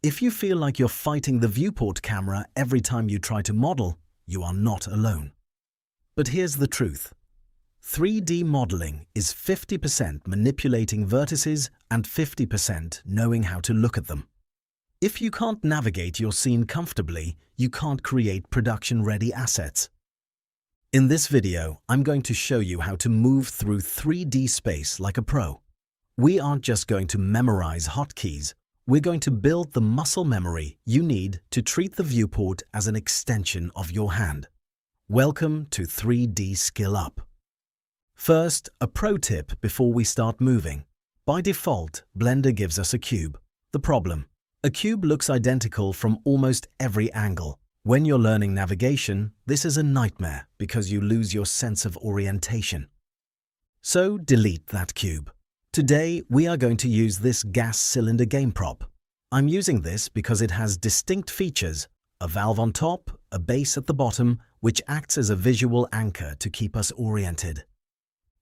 If you feel like you're fighting the viewport camera every time you try to model, you are not alone. But here's the truth. 3D modeling is 50% manipulating vertices and 50% knowing how to look at them. If you can't navigate your scene comfortably, you can't create production-ready assets. In this video, I'm going to show you how to move through 3D space like a pro. We aren't just going to memorize hotkeys. We're going to build the muscle memory you need to treat the viewport as an extension of your hand. Welcome to 3D Skill Up. First, a pro tip before we start moving. By default, Blender gives us a cube. The problem: a cube looks identical from almost every angle. When you're learning navigation, this is a nightmare because you lose your sense of orientation. So delete that cube. Today, we are going to use this gas cylinder game prop. I'm using this because it has distinct features: a valve on top, a base at the bottom, which acts as a visual anchor to keep us oriented.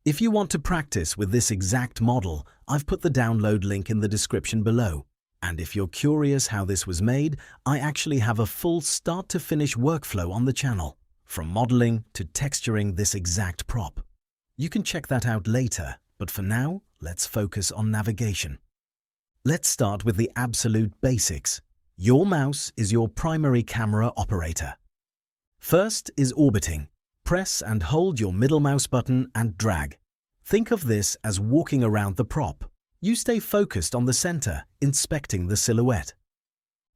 If you want to practice with this exact model, I've put the download link in the description below. And if you're curious how this was made, I actually have a full start-to-finish workflow on the channel, from modeling to texturing this exact prop. You can check that out later, but for now, let's focus on navigation. Let's start with the absolute basics. Your mouse is your primary camera operator. First is orbiting. Press and hold your middle mouse button and drag. Think of this as walking around the prop. You stay focused on the center, inspecting the silhouette.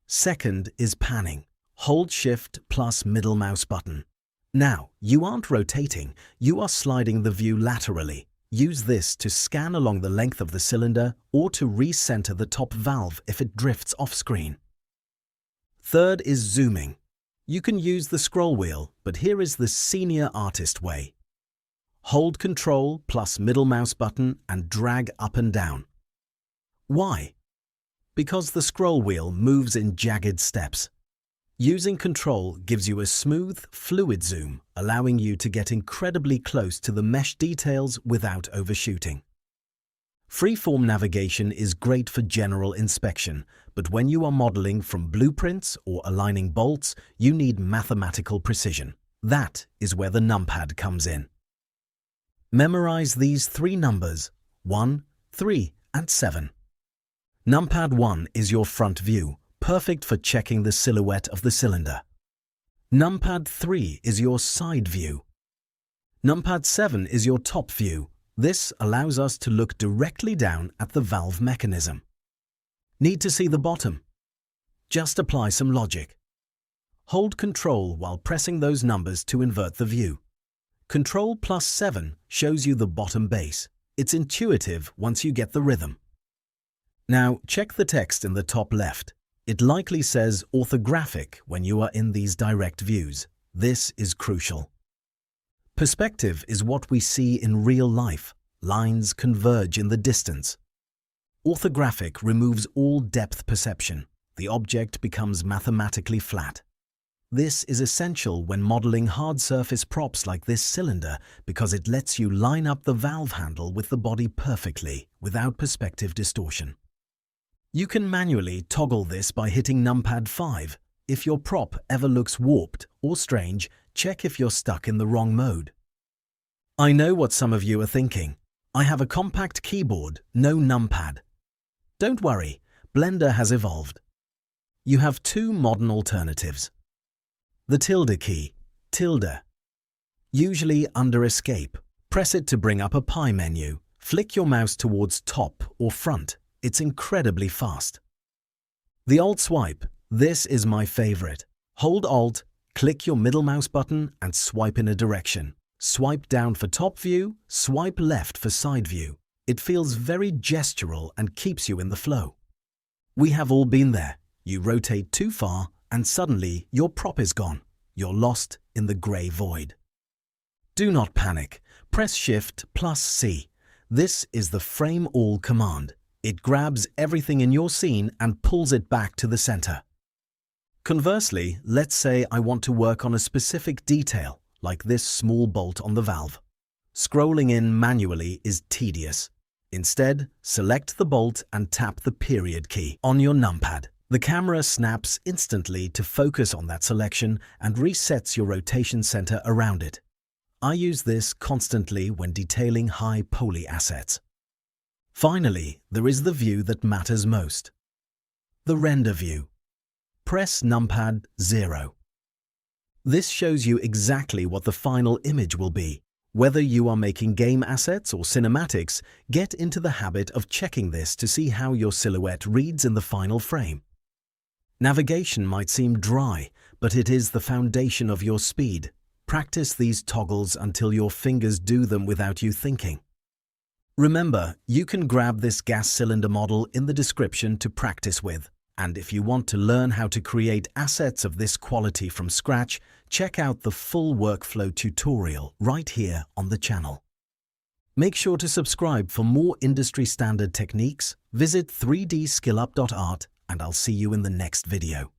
Second is panning. Hold Shift plus middle mouse button. Now, you aren't rotating, you are sliding the view laterally. Use this to scan along the length of the cylinder or to recenter the top valve if it drifts off screen. Third is zooming. You can use the scroll wheel, but here is the senior artist way. Hold Ctrl plus middle mouse button and drag up and down. Why? Because the scroll wheel moves in jagged steps. Using Ctrl gives you a smooth, fluid zoom, allowing you to get incredibly close to the mesh details without overshooting. Freeform navigation is great for general inspection, but when you are modeling from blueprints or aligning bolts, you need mathematical precision. That is where the numpad comes in. Memorize these three numbers: 1, 3, and 7. Numpad 1 is your front view, perfect for checking the silhouette of the cylinder. Numpad 3 is your side view. Numpad 7 is your top view. This allows us to look directly down at the valve mechanism. Need to see the bottom? Just apply some logic. Hold Ctrl while pressing those numbers to invert the view. Ctrl plus 7 shows you the bottom base. It's intuitive once you get the rhythm. Now check the text in the top left. It likely says orthographic when you are in these direct views. This is crucial. Perspective is what we see in real life. Lines converge in the distance. Orthographic removes all depth perception. The object becomes mathematically flat. This is essential when modeling hard surface props like this cylinder because it lets you line up the valve handle with the body perfectly without perspective distortion. You can manually toggle this by hitting numpad 5. If your prop ever looks warped or strange, check if you're stuck in the wrong mode. I know what some of you are thinking. I have a compact keyboard, no numpad. Don't worry, Blender has evolved. You have two modern alternatives. The tilde key, tilde. Usually under Escape. Press it to bring up a pie menu. Flick your mouse towards top or front. It's incredibly fast. The Alt swipe. This is my favorite. Hold Alt, click your middle mouse button and swipe in a direction. Swipe down for top view, swipe left for side view. It feels very gestural and keeps you in the flow. We have all been there. You rotate too far and suddenly your prop is gone. You're lost in the grey void. Do not panic. Press Shift plus C. This is the Frame All command. It grabs everything in your scene and pulls it back to the center. Conversely, let's say I want to work on a specific detail, like this small bolt on the valve. Scrolling in manually is tedious. Instead, select the bolt and tap the period key on your numpad. The camera snaps instantly to focus on that selection and resets your rotation center around it. I use this constantly when detailing high poly assets. Finally, there is the view that matters most. The render view. Press numpad 0. This shows you exactly what the final image will be. Whether you are making game assets or cinematics, get into the habit of checking this to see how your silhouette reads in the final frame. Navigation might seem dry, but it is the foundation of your speed. Practice these toggles until your fingers do them without you thinking. Remember, you can grab this gas cylinder model in the description to practice with. And if you want to learn how to create assets of this quality from scratch, check out the full workflow tutorial right here on the channel. Make sure to subscribe for more industry standard techniques. Visit 3dskillup.art and I'll see you in the next video.